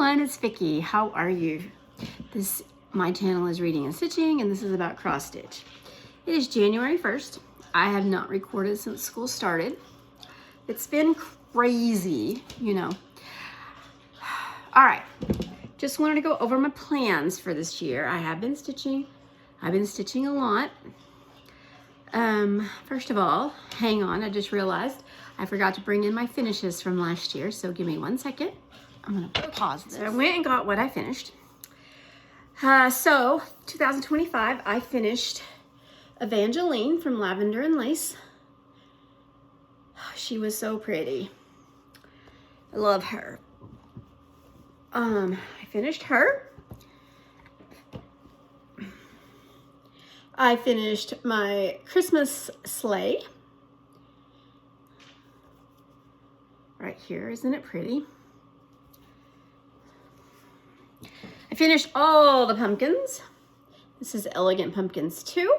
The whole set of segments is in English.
everyone, it's Vicki. How are you? My channel is Reading and Stitching, and this is about cross stitch. It is January 1st. I have not recorded since school started. It's been crazy, you know. All right, just wanted to go over my plans for this year. I have been stitching. I've been stitching a lot. First of all, hang on, I just realized I forgot to bring in my finishes from last year, so give me 1 second. I'm gonna pause this. So I went and got what I finished. So 2025, I finished Evangeline from Lavender and Lace. She was so pretty. I love her. I finished her. I finished my Christmas sleigh. Right here, isn't it pretty? I finished all the pumpkins. This is Elegant Pumpkins 2.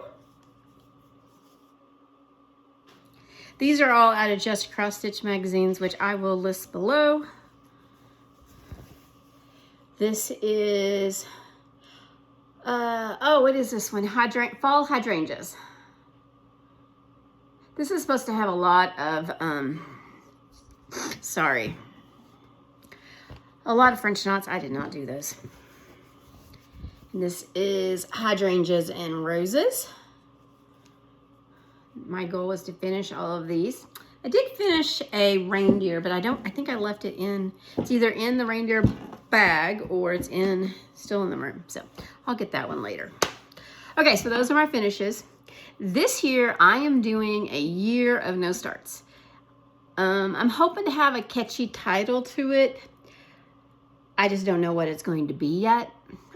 These are all out of Just Cross Stitch magazines, which I will list below. This is, what is this one? Fall hydrangeas. This is supposed to have a lot of, a lot of French knots. I did not do those. And this is hydrangeas and roses. My goal was to finish all of these. I did finish a reindeer, but I think I left it in, it's either in the reindeer bag or it's still in the room. So I'll get that one later. Okay, so those are my finishes. This year I am doing a year of no starts. I'm hoping to have a catchy title to it. I just don't know what it's going to be yet.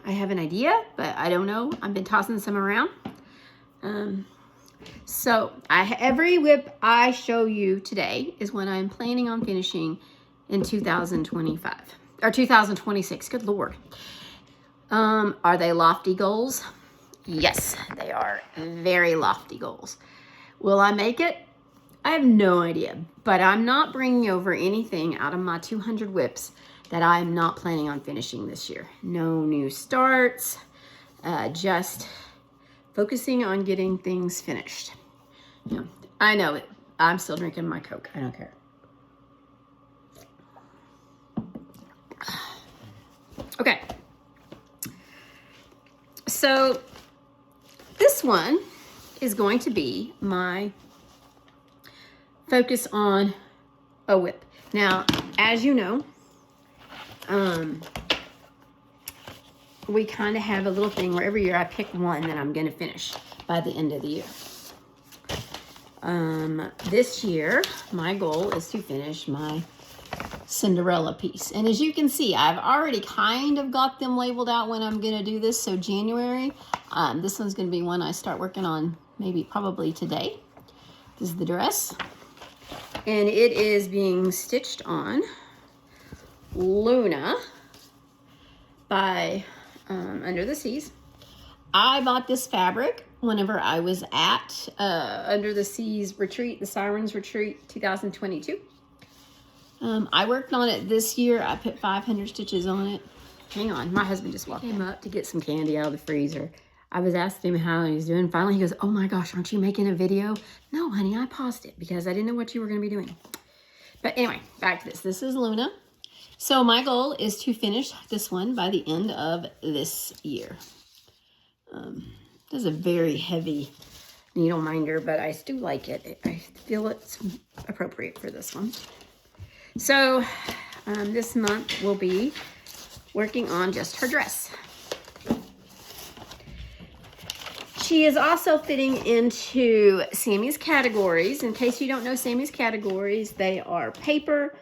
I have an idea, but I don't know. I've been tossing some around. So every whip I show you today is what I'm planning on finishing in 2025 or 2026. Good Lord. Are they lofty goals? Yes, they are very lofty goals. Will I make it? I have no idea, but I'm not bringing over anything out of my 200 whips that I'm not planning on finishing this year. No new starts, just focusing on getting things finished. You know, I know it. I'm still drinking my Coke. I don't care. Okay. So this one is going to be my focus on a whip. Now, as you know, we kind of have a little thing where every year I pick one that I'm going to finish by the end of the year. This year, my goal is to finish my Cinderella piece. And as you can see, I've already kind of got them labeled out when I'm going to do this. So January, this one's going to be one I start working on probably today. This is the dress. And it is being stitched on Luna by Under the Seas. I bought this fabric whenever I was at Under the Seas retreat, the Sirens Retreat 2022. I worked on it this year. I put 500 stitches on it. Hang on, my husband just came up to get some candy out of the freezer. I was asking him how he was doing. Finally, he goes, "Oh my gosh, aren't you making a video?" No, honey, I paused it because I didn't know what you were going to be doing. But anyway, back to this. This is Luna. So my goal is to finish this one by the end of this year. This is a very heavy needle minder, but I still like it. I feel it's appropriate for this one. So this month we'll be working on just her dress. She is also fitting into Sammy's categories. In case you don't know Sammy's categories, they are paper,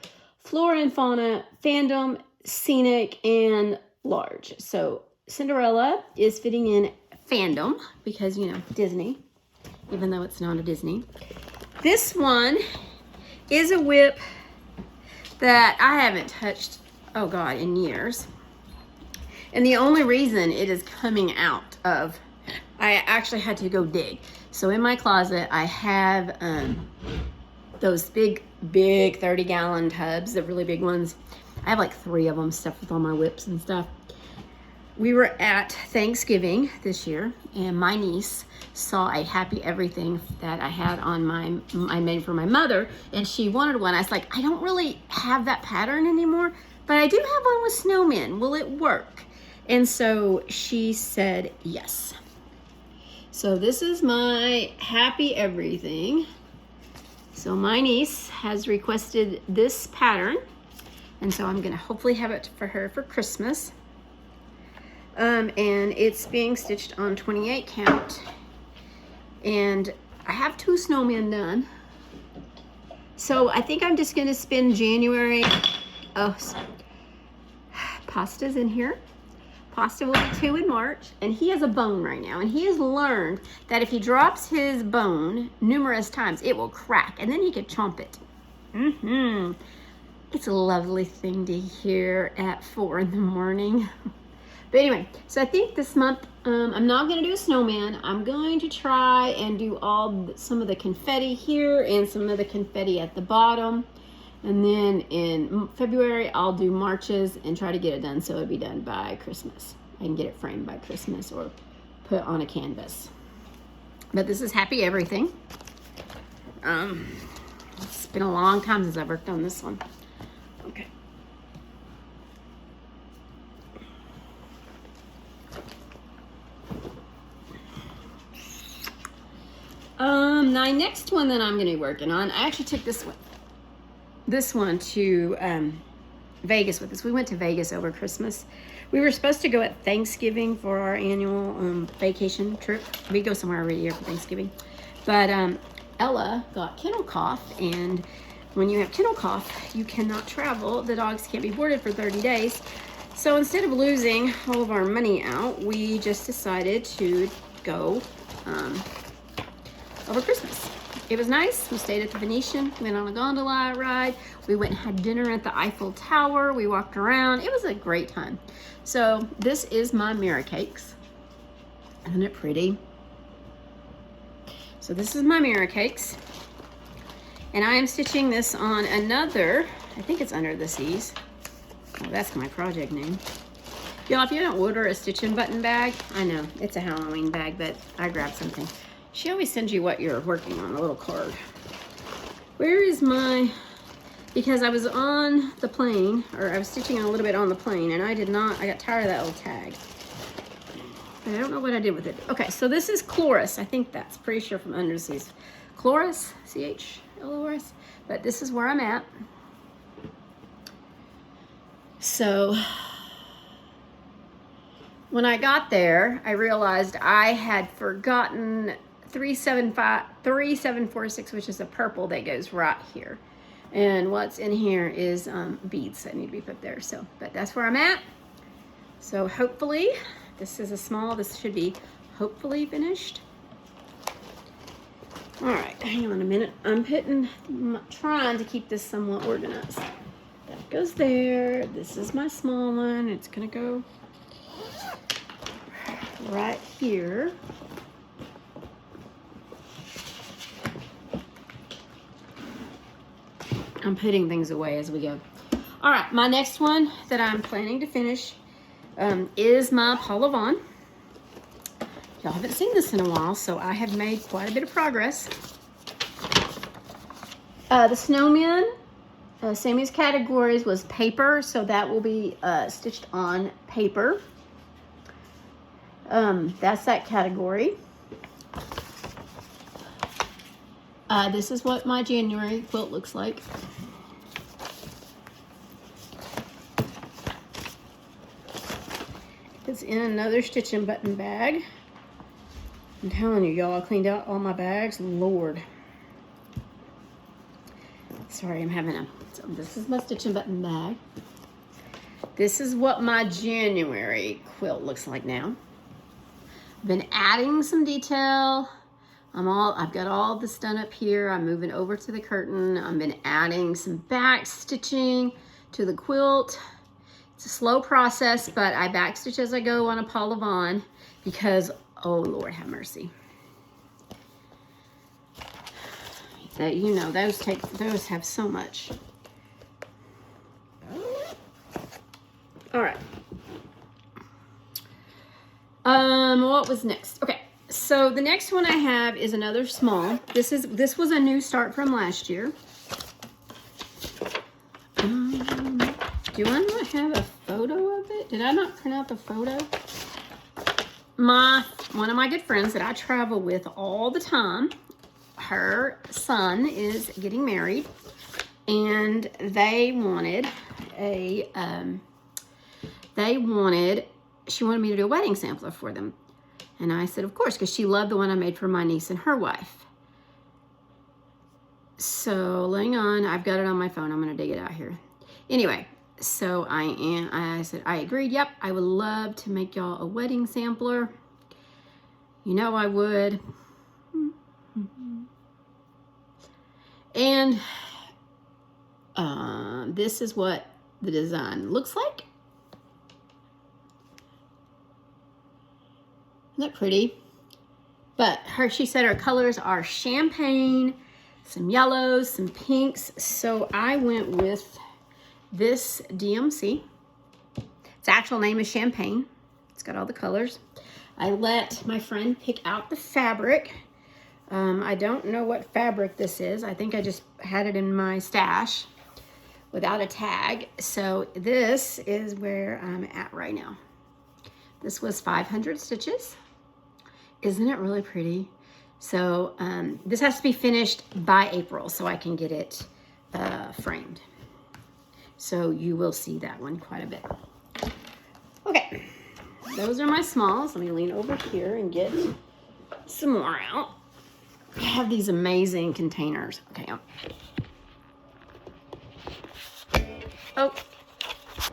flora and fauna, fandom, scenic, and large. So Cinderella is fitting in fandom because, you know, Disney, even though it's not a Disney. This one is a whip that I haven't touched, oh God, in years. And the only reason it is coming out of, I actually had to go dig. So in my closet, I have those big 30-gallon tubs, the really big ones. I have like 3 of them stuffed with all my whips and stuff. We were at Thanksgiving this year, and my niece saw a Happy Everything that I had on I made for my mother, and she wanted one. I was like, I don't really have that pattern anymore, but I do have one with snowmen. Will it work? And so she said yes. So this is my Happy Everything. So my niece has requested this pattern, and so I'm gonna hopefully have it for her for Christmas. And it's being stitched on 28 count, and I have 2 snowmen done. So I think I'm just gonna spend January. Oh, Pasta's in here. Pasta will be 2 in March, and he has a bone right now, and he has learned that if he drops his bone numerous times, it will crack, and then he can chomp it. It's a lovely thing to hear at 4 in the morning. But anyway, so I think this month, I'm not going to do a snowman. I'm going to try and do some of the confetti here and some of the confetti at the bottom. And then in February, I'll do marches and try to get it done so it'll be done by Christmas. I can get it framed by Christmas or put on a canvas. But this is Happy Everything. It's been a long time since I've worked on this one. Okay. My next one that I'm going to be working on, I actually took this one to Vegas with us. We went to Vegas over Christmas. We were supposed to go at Thanksgiving for our annual vacation trip. We go somewhere every year for Thanksgiving. But Ella got kennel cough, and when you have kennel cough, you cannot travel. The dogs can't be boarded for 30 days. So instead of losing all of our money out, we just decided to go over Christmas. It was nice. We stayed at the Venetian, went on a gondola ride. We went and had dinner at the Eiffel Tower. We walked around. It was a great time. So this is my mirror cakes. Isn't it pretty? So this is my mirror cakes. And I am stitching this on another, I think it's Under the Seas. Oh, that's my project name. Y'all, if you don't order a stitching button bag, I know it's a Halloween bag, but I grabbed something. She always sends you what you're working on, a little card. Where is my, because I was on the plane, or I was stitching a little bit on the plane, and I got tired of that old tag. But I don't know what I did with it. Okay, so this is Chloris. I think that's pretty sure from Under the Seas. Chloris, C-H-L-O-R-S. But this is where I'm at. So when I got there, I realized I had forgotten 3746, which is a purple that goes right here. And what's in here is beads that need to be put there. So, but that's where I'm at. So hopefully, this is a small, this should be hopefully finished. All right, hang on a minute. I'm trying to keep this somewhat organized. That goes there. This is my small one. It's gonna go right here. I'm putting things away as we go. All right, my next one that I'm planning to finish is my Paula Vaughn. Y'all haven't seen this in a while, so I have made quite a bit of progress. The snowman, Sammy's categories was paper, so that will be stitched on paper. That's that category. This is what my January quilt looks like. It's in another stitching button bag. I'm telling you, y'all, I cleaned out all my bags. Lord. Sorry, so this is my stitching button bag. This is what my January quilt looks like now. I've been adding some detail. I've got all this done up here. I'm moving over to the curtain. I've been adding some back stitching to the quilt. It's a slow process, but I back stitch as I go on a Paula Vaughn because, oh Lord have mercy. That, you know, those have so much. All right. What was next? Okay, so the next one I have is another small. This was a new start from last year. Do I not have a photo of it? Did I not print out the photo? One of my good friends that I travel with all the time, her son is getting married, and they wanted she wanted me to do a wedding sampler for them. And I said, of course, because she loved the one I made for my niece and her wife. So, hang on, I've got it on my phone. I'm going to dig it out here. Anyway, so I said, I agreed. Yep, I would love to make y'all a wedding sampler. You know I would. And this is what the design looks like. Isn't that pretty? But she said her colors are champagne, some yellows, some pinks. So I went with this DMC. Its actual name is Champagne. It's got all the colors. I let my friend pick out the fabric. I don't know what fabric this is. I think I just had it in my stash without a tag. So this is where I'm at right now. This was 500 stitches. Isn't it really pretty? So this has to be finished by April so I can get it framed. So you will see that one quite a bit. Okay, those are my smalls. Let me lean over here and get some more out. I have these amazing containers. Okay. Oh,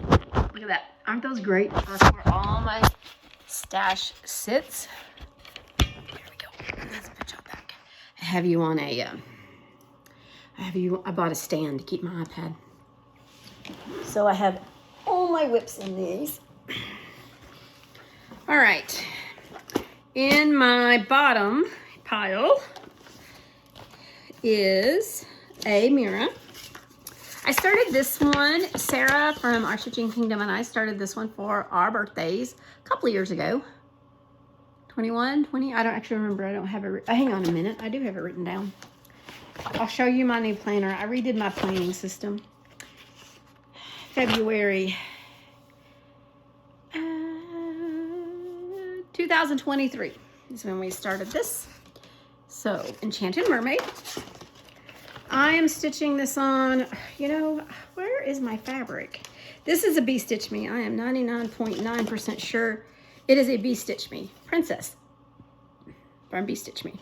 look at that. Aren't those great? That's where all my stash sits. There we go. Let's put y'all back. I have you on a, I bought a stand to keep my iPad. So I have all my whips in these. All right. In my bottom pile is a mirror. I started this one, Sarah from Our Stitching Kingdom and I started this one for our birthdays a couple of years ago. 21, 20, I don't actually remember. I don't have it. Hang on a minute. I do have it written down. I'll show you my new planner. I redid my planning system. February 2023 is when we started this. So, Enchanted Mermaid. I am stitching this on, you know, where is my fabric? This is a Bee Stitch Me. I am 99.9% sure it is a Bee Stitch Me. Princess from Bee Stitch Me.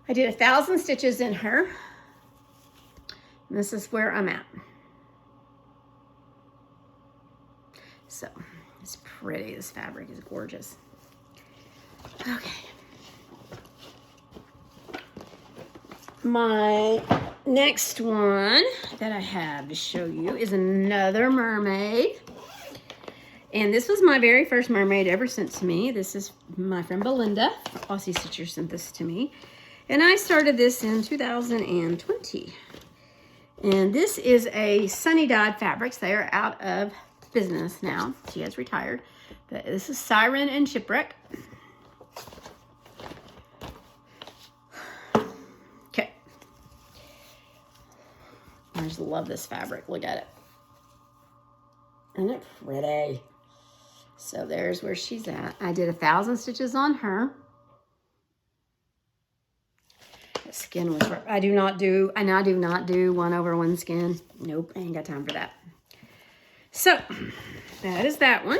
I did 1,000 stitches in her. And this is where I'm at. So, it's pretty. This fabric is gorgeous. Okay. My next one that I have to show you is another mermaid. And this was my very first mermaid ever sent to me. This is my friend Belinda, Aussie Stitcher, sent this to me. And I started this in 2020. And this is a Sunny Dyed Fabrics. They are out of business now. She has retired. But this is Siren and Shipwreck. Okay. I just love this fabric. Look at it. Isn't it pretty? So there's where she's at. I did 1,000 stitches on her. The skin was rough. I do not do 1/1 skin. Nope, I ain't got time for that. So that is that one.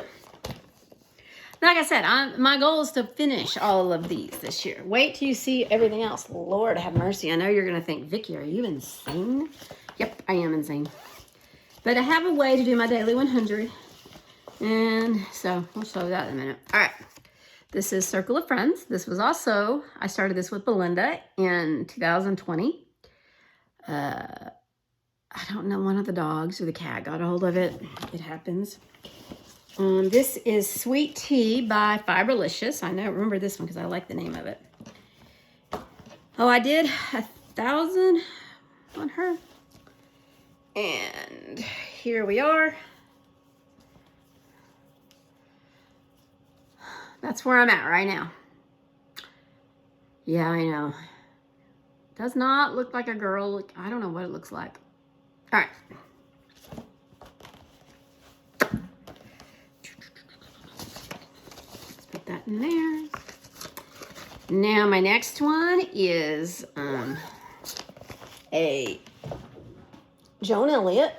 Like I said, my goal is to finish all of these this year. Wait till you see everything else. Lord have mercy. I know you're going to think, Vicki, are you insane? Yep, I am insane. But I have a way to do my daily 100. And so we'll show that in a minute. All right. This is Circle of Friends. This was also, I started this with Belinda in 2020. I don't know, one of the dogs or the cat got a hold of it. It happens. This is Sweet Tea by Fiberlicious. I know, remember this one because I like the name of it. Oh, I did 1,000 on her. And here we are. That's where I'm at right now. Yeah, I know. Does not look like a girl. I don't know what it looks like. All right. Let's put that in there. Now my next one is a Joan Elliott.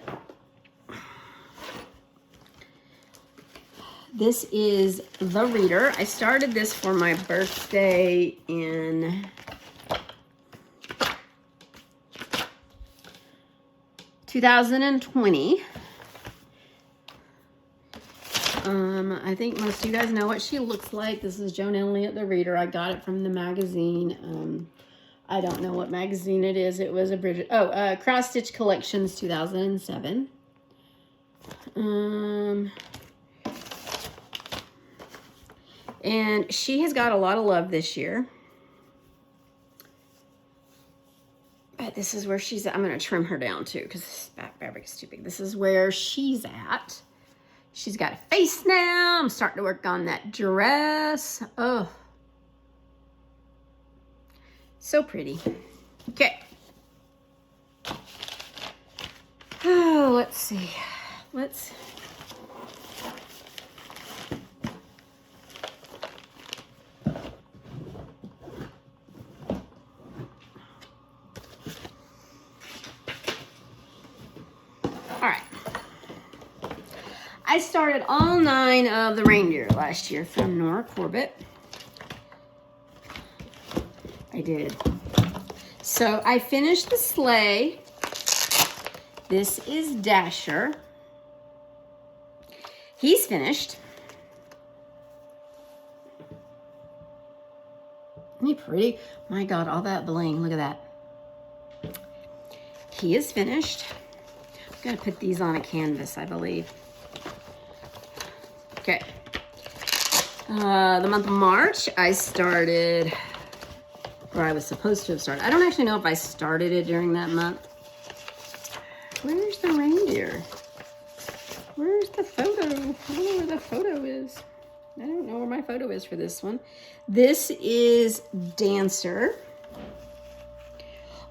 This is The Reader. I started this for my birthday in 2020. I think most of you guys know what she looks like. This is Joan Elliott, The Reader. I got it from the magazine. I don't know what magazine it is. It was a Cross Stitch Collections 2007. And she has got a lot of love this year. But this is where she's at. I'm going to trim her down too because this fabric is too big. This is where she's at. She's got a face now. I'm starting to work on that dress. Oh, so pretty. Okay. Oh, let's see. I started all 9 of the reindeer last year from Nora Corbett. I did. So I finished the sleigh. This is Dasher. He's finished. Isn't he pretty? My God, all that bling. Look at that. He is finished. I'm going to put these on a canvas, I believe. Okay. The month of March, I started, or I was supposed to have started. I don't actually know if I started it during that month. Where's the reindeer? Where's the photo? I don't know where the photo is. I don't know where my photo is for this one. This is Dancer.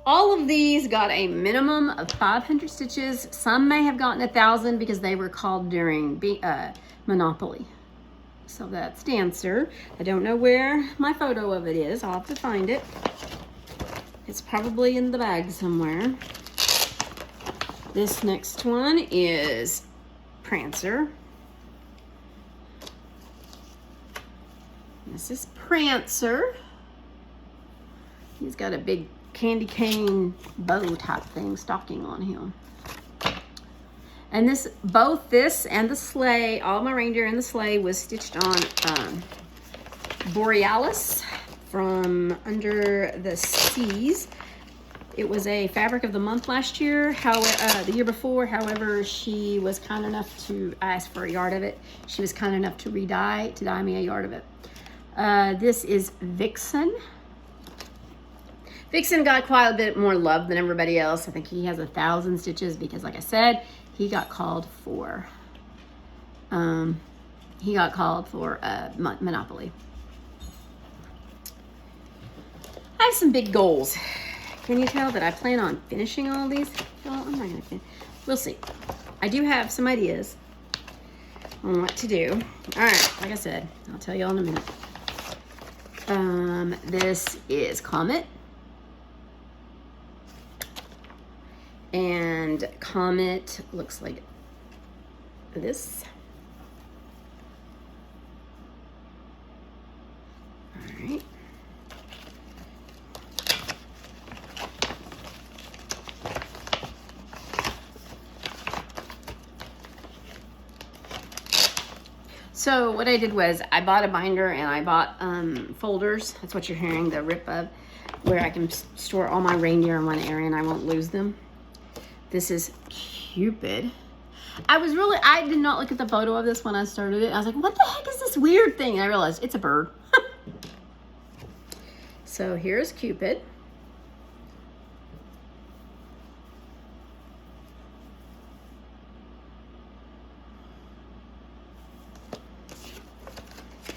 All of these got a minimum of 500 stitches. Some may have gotten 1,000 because they were called during Monopoly. So that's Dancer. I don't know where my photo of it is. I'll have to find it. It's probably in the bag somewhere. This next one is Prancer. This is Prancer. He's got a big candy cane bow type thing stocking on him. And both this and the sleigh, all my reindeer and the sleigh was stitched on Borealis from Under the Seas. It was a fabric of the month last year, the year before. However, she was kind enough to, I asked for a yard of it. She was kind enough to dye me a yard of it. This is Vixen. Vixen got quite a bit more love than everybody else. I think he has 1,000 stitches because, like I said, he got called for Monopoly. I have some big goals. Can you tell that I plan on finishing all these? Well, I'm not going to finish. We'll see. I do have some ideas on what to do. All right, like I said, I'll tell you all in a minute. This is Comet. And Comet looks like this. All right. So what I did was I bought a binder and I bought folders. That's what you're hearing the rip of, where I can store all my reindeer in one area and I won't lose them. This is Cupid. I did not look at the photo of this when I started it. I was like, what the heck is this weird thing? And I realized it's a bird. So here's Cupid.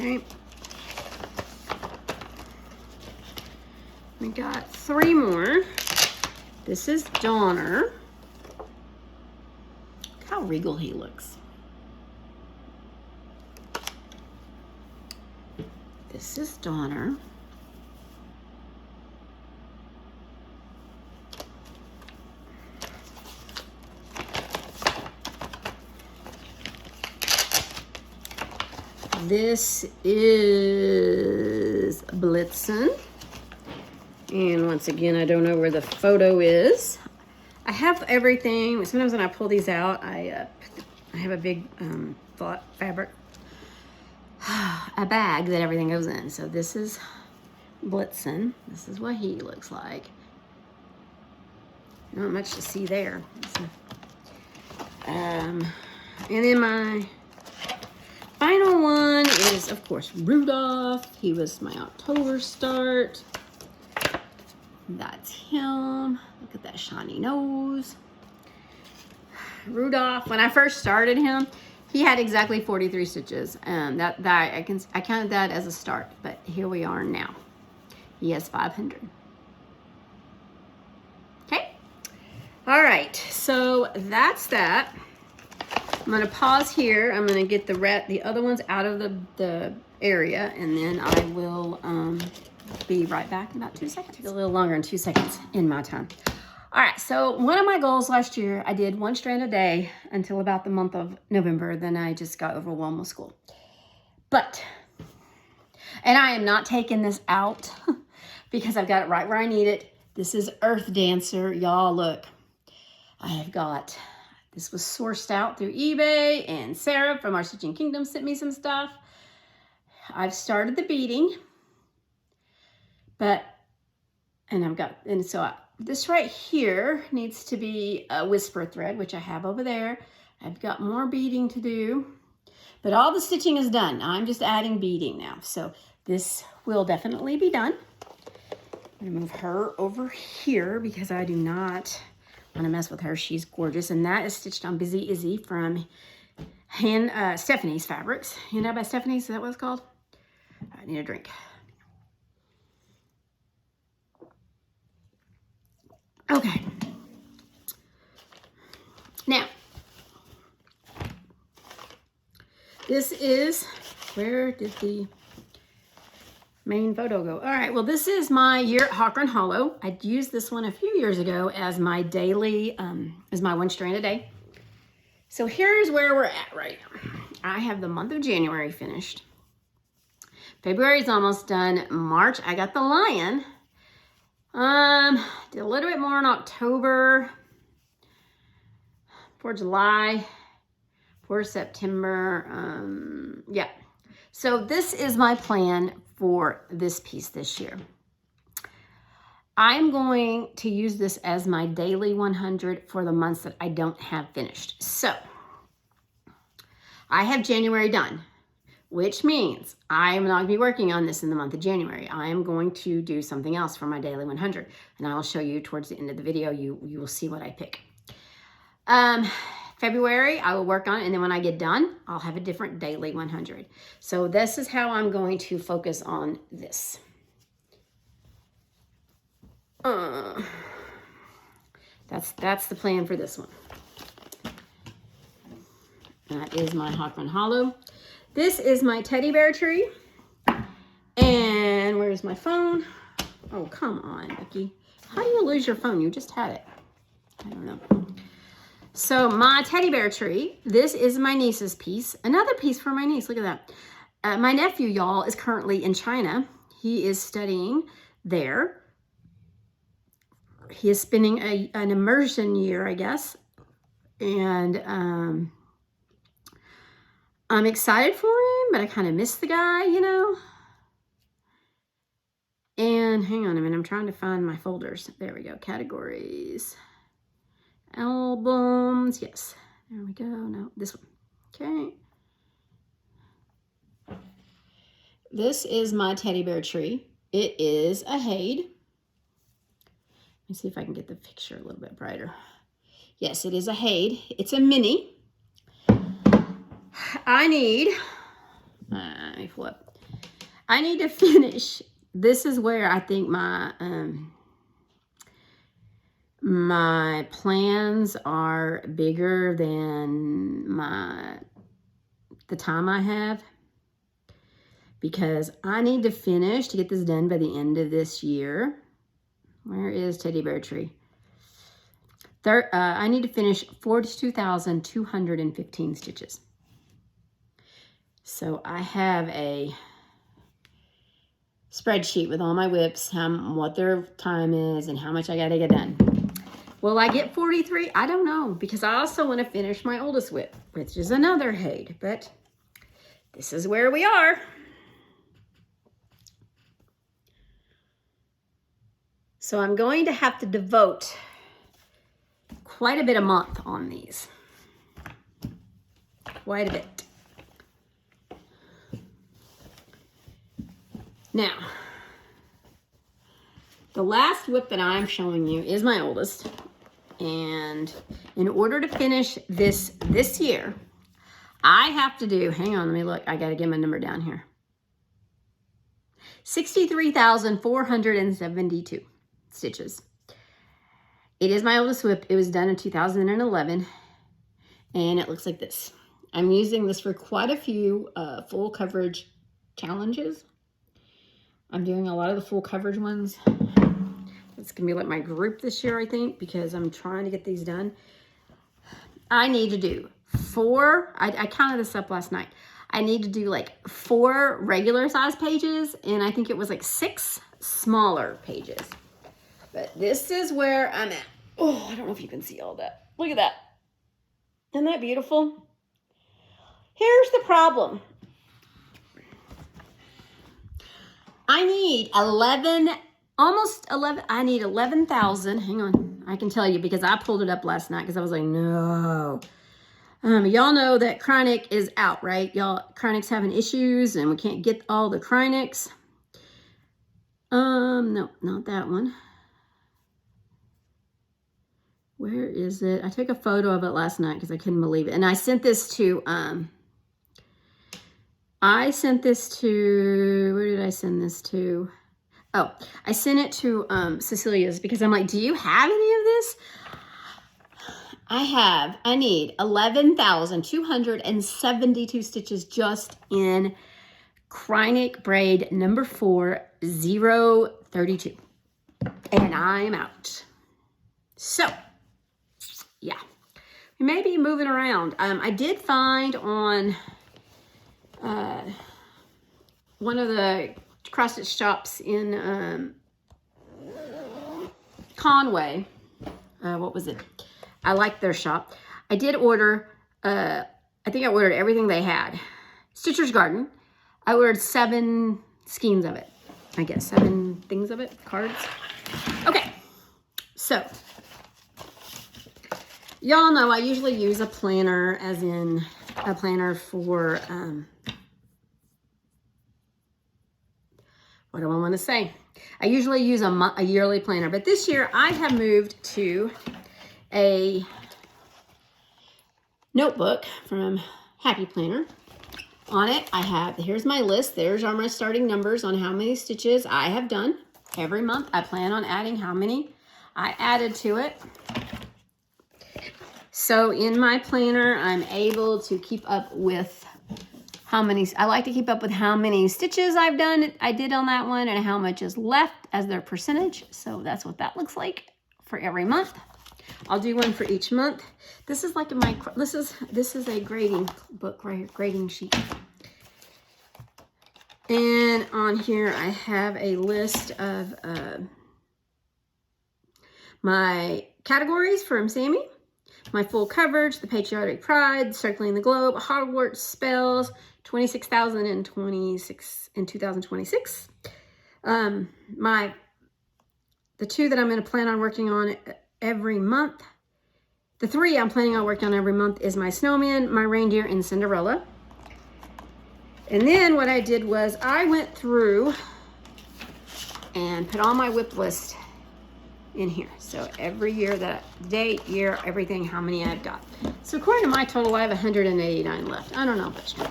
Okay. We got 3 more. This is Donner. Look how regal he looks. This is Donner. This is Blitzen. And once again, I don't know where the photo is. I have everything. Sometimes when I pull these out, I have a big fabric, a bag that everything goes in. So this is Blitzen. This is what he looks like. Not much to see there. And then my final one is, of course, Rudolph. He was my October start. That's him. Look at that shiny nose. Rudolph, when I first started him, he had exactly 43 stitches. I counted that as a start, but here we are now. He has 500. Okay. All right, so that's that. I'm gonna pause here. I'm gonna get the other ones out of the area, and then I will be right back in about 2 seconds. A little longer than 2 seconds in my time. All right, so one of my goals last year, I did 1 strand a day until about the month of November. Then I just got overwhelmed with school. And I am not taking this out because I've got it right where I need it. This is Earth Dancer. Y'all, look. I have got, this was sourced out through eBay, and Sarah from Our Stitching Kingdom sent me some stuff. I've started the beading. This right here needs to be a whisper thread, which I have over there. I've got more beading to do, but all the stitching is done. I'm just adding beading now. So this will definitely be done. I'm gonna move her over here because I do not want to mess with her. She's gorgeous. And that is stitched on Busy Izzy from Stephanie's Fabrics. You know by Stephanie's, is that what it's called? I need a drink. Okay. Now, this is, where did the main photo go? All right, well, this is my year at Hawker and Hollow. I used this one a few years ago as my daily, as my 1 strand a day. So here's where we're at right now. I have the month of January finished. February is almost done. March, I got the lion. Did a little bit more in October, for July, for September. Yeah. So this is my plan for this piece this year. I'm going to use this as my daily 100 for the months that I don't have finished. So I have January done, which means I'm not going to be working on this in the month of January. I am going to do something else for my daily 100, and I will show you towards the end of the video. You will see what I pick. February, I will work on it, and then when I get done, I'll have a different daily 100. So this is how I'm going to focus on this. That's the plan for this one. That is my Hawker and Hollow. This is my teddy bear tree. And where's my phone? Oh, come on, Becky. How do you lose your phone? You just had it. I don't know. So my teddy bear tree, this is my niece's piece. Another piece for my niece, look at that. My nephew, y'all, is currently in China. He is studying there. He is spending an immersion year, I guess. And I'm excited for him, but I kind of miss the guy, you know. And hang on a minute, I'm trying to find my folders. There we go, categories. Albums, yes. There we go, no, this one, okay. This is my teddy bear tree. It is a Haid. Let me see if I can get the picture a little bit brighter. Yes, it is a Haid. It's a mini. I need, let me flip. I need to finish. This is where I think my my plans are bigger than the time I have, because I need to finish to get this done by the end of this year. Where is Teddy Bear Tree? I need to finish 42,215 stitches. So I have a spreadsheet with all my whips, what their time is, and how much I got to get done. Will I get 43? I don't know, because I also want to finish my oldest whip, which is another hate, but this is where we are. So I'm going to have to devote quite a bit a month on these. Quite a bit. Now, the last whip that I'm showing you is my oldest. And in order to finish this year, I have to do, hang on, let me look. I got to get my number down here. 63,472 stitches. It is my oldest whip. It was done in 2011, and it looks like this. I'm using this for quite a few full coverage challenges. I'm doing a lot of the full coverage ones. It's gonna be like my group this year, I think, because I'm trying to get these done. I need to do 4, I counted this up last night. I need to do like 4 regular size pages, and I think it was like 6 smaller pages. But this is where I'm at. Oh, I don't know if you can see all that. Look at that. Isn't that beautiful? Here's the problem. I need 11, almost 11, I need 11,000. Hang on, I can tell you because I pulled it up last night because I was like, no. Y'all know that Krynic is out, right? Krynic's having issues and we can't get all the Krynics. No, not that one. Where is it? I took a photo of it last night because I couldn't believe it. And I sent this to, where did I send this to? Oh, I sent it to Cecilia's because I'm like, do you have any of this? I need 11,272 stitches just in Krynic braid number 4, 032. And I'm out. So, yeah. We may be moving around. I did find on one of the cross-stitch shops in Conway. What was it? I like their shop. I did order, I think I ordered everything they had. Stitcher's Garden. I ordered 7 skeins of it. I guess 7 things of it, cards. Okay, so y'all know I usually use a planner, as in a planner for, what do I want to say? I usually use a yearly planner, but this year I have moved to a notebook from Happy Planner. On it, I have, here's my list. There's are my starting numbers on how many stitches I have done. Every month, I plan on adding how many I added to it. So in my planner, I'm able to keep up with how many, I like to keep up with how many stitches I did on that one and how much is left as their percentage. So that's what that looks like for every month. I'll do one for each month. This is like this is a grading book right here, grading sheet. And on here I have a list of my categories from Sammy, my full coverage, the Patriotic Pride, Circling the Globe, Hogwarts Spells, 26,026 in 2026. The 2 that I'm going to plan on working on every month. The 3 I'm planning on working on every month is my snowman, my reindeer, and Cinderella. And then what I did was I went through and put all my whip list in here. So every year, that date, year, everything, how many I've got. So according to my total, I have 189 left. I don't know if that's true.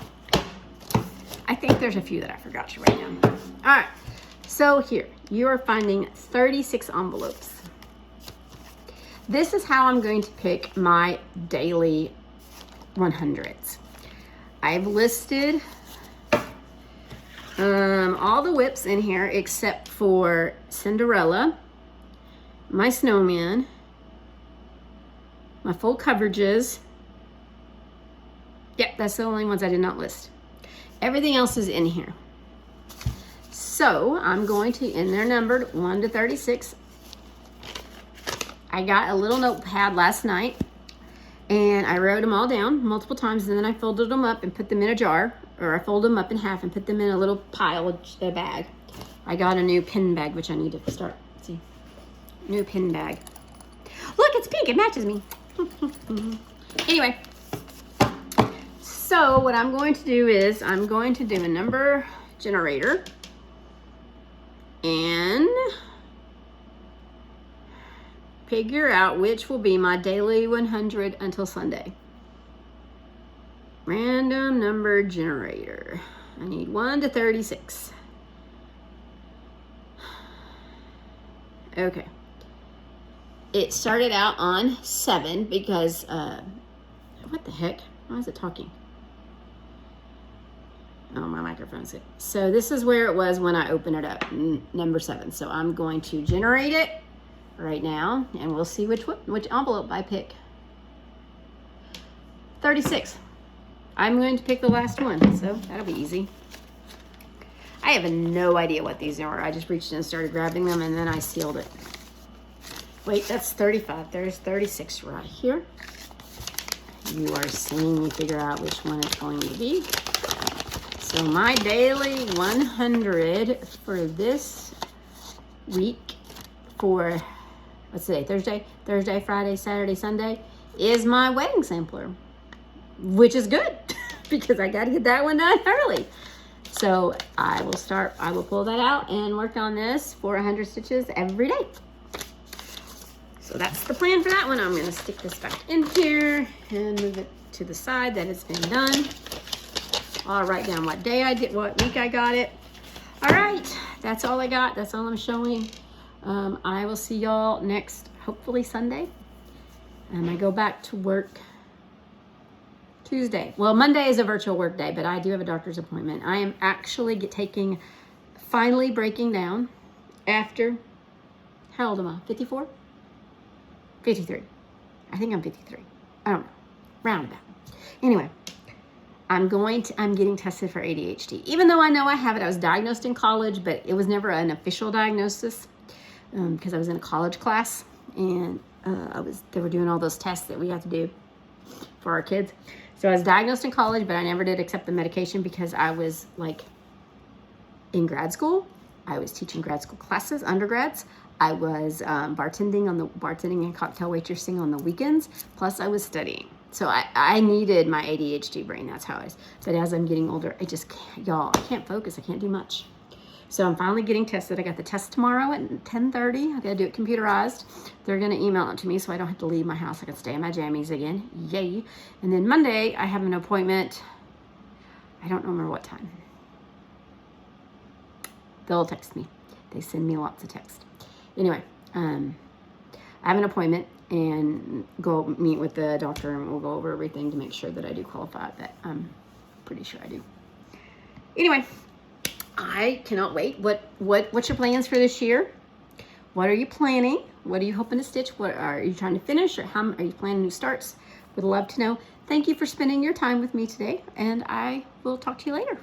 I think there's a few that I forgot to write down. All right, so here, you are finding 36 envelopes. This is how I'm going to pick my daily 100s. I've listed all the whips in here except for Cinderella, my snowman, my full coverages. Yep, that's the only ones I did not list. Everything else is in here. So I'm going to, and they're numbered 1 to 36. I got a little notepad last night and I wrote them all down multiple times, and then I folded them up and put them in a jar, or I folded them up in half and put them in a little pile, a bag. I got a new pin bag, which I need to start. Let's see, new pin bag. Look, it's pink, it matches me. Anyway, so what I'm going to do is I'm going to do a number generator and figure out which will be my daily 100 until Sunday. Random number generator. I need 1 to 36. Okay. It started out on 7 because, what the heck? Why is it talking? Oh, my microphone's it. So this is where it was when I opened it up, number 7. So I'm going to generate it right now, and we'll see which envelope I pick. 36. I'm going to pick the last one, so that'll be easy. I have no idea what these are. I just reached in and started grabbing them, and then I sealed it. Wait, that's 35. There's 36 right here. You are seeing me figure out which one it's going to be. So my daily 100 for this week for, what's today, Thursday, Friday, Saturday, Sunday, is my wedding sampler, which is good because I got to get that one done early. So I will pull that out and work on this for 100 stitches every day. So that's the plan for that one. I'm going to stick this back in here and move it to the side that it's been done. I'll write down what day I did, what week I got it. All right, that's all I got. That's all I'm showing. I will see y'all next, hopefully Sunday. And I go back to work Tuesday. Well, Monday is a virtual work day, but I do have a doctor's appointment. I am actually finally breaking down after, how old am I, 54? 53. I think I'm 53. I don't know, roundabout. Anyway, I'm getting tested for ADHD. Even though I know I have it, I was diagnosed in college, but it was never an official diagnosis because I was in a college class, and they were doing all those tests that we have to do for our kids. So I was diagnosed in college, but I never did accept the medication because I was like in grad school. I was teaching grad school classes, undergrads. I was bartending and cocktail waitressing on the weekends. Plus I was studying. So I needed my ADHD brain. That's how I was. But as I'm getting older, I just can't, y'all, I can't focus. I can't do much. So I'm finally getting tested. I got the test tomorrow at 10:30. I got to do it computerized. They're going to email it to me so I don't have to leave my house. I can stay in my jammies again. Yay. And then Monday, I have an appointment. I don't remember what time. They'll text me. They send me lots of text. Anyway, I have an appointment and go meet with the doctor, and we'll go over everything to make sure that I do qualify, but I'm pretty sure I do. Anyway, I cannot wait. What's your plans for this year? What are you planning? What are you hoping to stitch? What are you trying to finish, or how are you planning new starts? Would love to know. Thank you for spending your time with me today, and I will talk to you later.